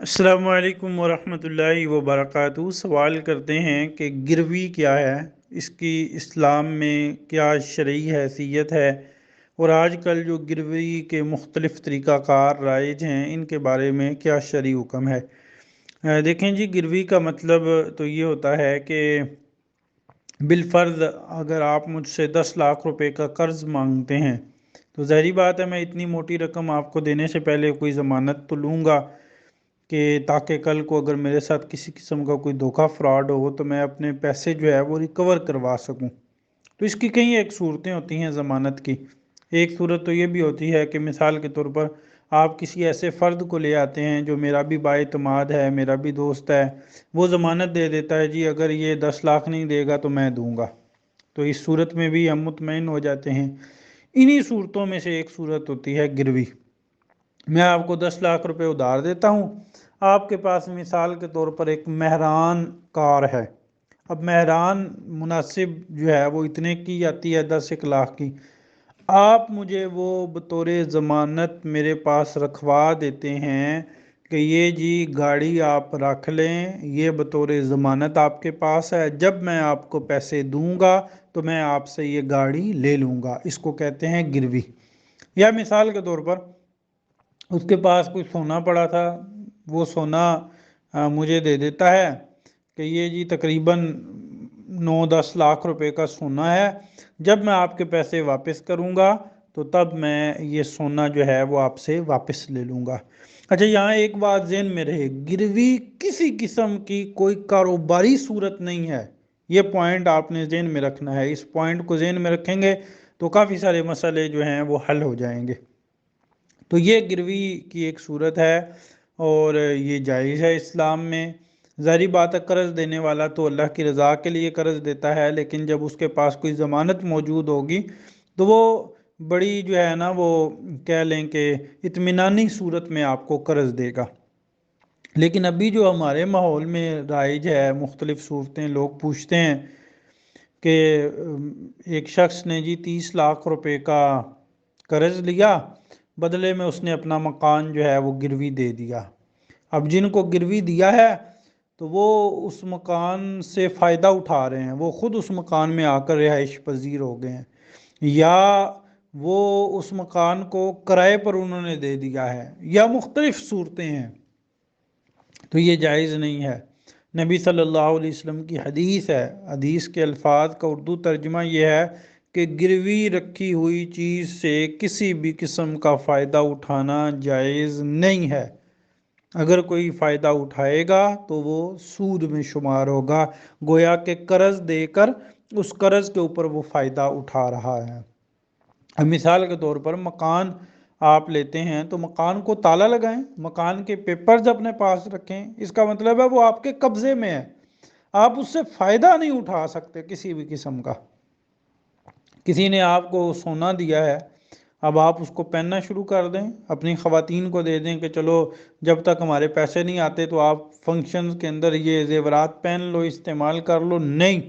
السلام علیکم ورحمۃ اللہ وبرکاتہ۔ سوال کرتے ہیں کہ گروی کیا ہے، اس کی اسلام میں کیا شرعی حیثیت ہے، اور آج کل جو گروی کے مختلف طریقہ کار رائج ہیں ان کے بارے میں کیا شرعی حکم ہے۔ دیکھیں جی، گروی کا مطلب تو یہ ہوتا ہے کہ بالفرض اگر آپ مجھ سے 10 لاکھ روپے کا قرض مانگتے ہیں تو ظاہری بات ہے میں اتنی موٹی رقم آپ کو دینے سے پہلے کوئی ضمانت تو لوں گا کہ تاکہ کل کو اگر میرے ساتھ کسی قسم کا کوئی دھوکہ فراڈ ہو تو میں اپنے پیسے جو ہے وہ ریکور کروا سکوں۔ تو اس کی کئی ایک صورتیں ہوتی ہیں ضمانت کی۔ ایک صورت تو یہ بھی ہوتی ہے کہ مثال کے طور پر آپ کسی ایسے فرد کو لے آتے ہیں جو میرا بھی بااعتماد ہے، میرا بھی دوست ہے، وہ ضمانت دے دیتا ہے جی اگر یہ 10 لاکھ نہیں دے گا تو میں دوں گا، تو اس صورت میں بھی ہم مطمئن ہو جاتے ہیں۔ انہی صورتوں میں سے ایک صورت ہوتی ہے گروی۔ میں آپ کو 10 لاکھ روپے ادھار دیتا ہوں، آپ کے پاس مثال کے طور پر ایک مہران کار ہے۔ اب مہران مناسب جو ہے وہ اتنے کی آتی ہے، 10 1 لاکھ کی۔ آپ مجھے وہ بطور ضمانت میرے پاس رکھوا دیتے ہیں کہ یہ جی گاڑی آپ رکھ لیں، یہ بطور ضمانت آپ کے پاس ہے، جب میں آپ کو پیسے دوں گا تو میں آپ سے یہ گاڑی لے لوں گا۔ اس کو کہتے ہیں گروی۔ یا مثال کے طور پر اس کے پاس کوئی سونا پڑا تھا، وہ سونا مجھے دے دیتا ہے کہ یہ جی تقریباً 9 10 لاکھ روپے کا سونا ہے، جب میں آپ کے پیسے واپس کروں گا تو تب میں یہ سونا جو ہے وہ آپ سے واپس لے لوں گا۔ اچھا، یہاں ایک بات ذہن میں رہے، گروی کسی قسم کی کوئی کاروباری صورت نہیں ہے۔ یہ پوائنٹ آپ نے ذہن میں رکھنا ہے۔ اس پوائنٹ کو ذہن میں رکھیں گے تو کافی سارے مسئلے جو ہیں وہ حل ہو جائیں گے۔ تو یہ گروی کی ایک صورت ہے اور یہ جائز ہے اسلام میں۔ ظاہری بات ہے قرض دینے والا تو اللہ کی رضا کے لیے قرض دیتا ہے، لیکن جب اس کے پاس کوئی ضمانت موجود ہوگی تو وہ بڑی جو ہے نا وہ کہہ لیں کہ اطمینانی صورت میں آپ کو قرض دے گا۔ لیکن ابھی جو ہمارے ماحول میں رائج ہے، مختلف صورتیں، لوگ پوچھتے ہیں کہ ایک شخص نے جی 30 لاکھ روپے کا قرض لیا، بدلے میں اس نے اپنا مکان جو ہے وہ گروی دے دیا۔ اب جن کو گروی دیا ہے تو وہ اس مکان سے فائدہ اٹھا رہے ہیں، وہ خود اس مکان میں آ کر رہائش پذیر ہو گئے ہیں، یا وہ اس مکان کو کرائے پر انہوں نے دے دیا ہے، یا مختلف صورتیں ہیں، تو یہ جائز نہیں ہے۔ نبی صلی اللہ علیہ وسلم کی حدیث ہے، حدیث کے الفاظ کا اردو ترجمہ یہ ہے کہ گروی رکھی ہوئی چیز سے کسی بھی قسم کا فائدہ اٹھانا جائز نہیں ہے۔ اگر کوئی فائدہ اٹھائے گا تو وہ سود میں شمار ہوگا، گویا کہ قرض دے کر اس قرض کے اوپر وہ فائدہ اٹھا رہا ہے۔ اب مثال کے طور پر مکان آپ لیتے ہیں تو مکان کو تالا لگائیں، مکان کے پیپرز اپنے پاس رکھیں، اس کا مطلب ہے وہ آپ کے قبضے میں ہے، آپ اس سے فائدہ نہیں اٹھا سکتے کسی بھی قسم کا۔ کسی نے آپ کو سونا دیا ہے، اب آپ اس کو پہننا شروع کر دیں، اپنی خواتین کو دے دیں کہ چلو جب تک ہمارے پیسے نہیں آتے تو آپ فنکشنز کے اندر یہ زیورات پہن لو، استعمال کر لو، نہیں۔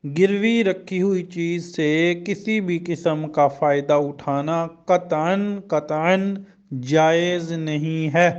گروی رکھی ہوئی چیز سے کسی بھی قسم کا فائدہ اٹھانا قطعاً جائز نہیں ہے۔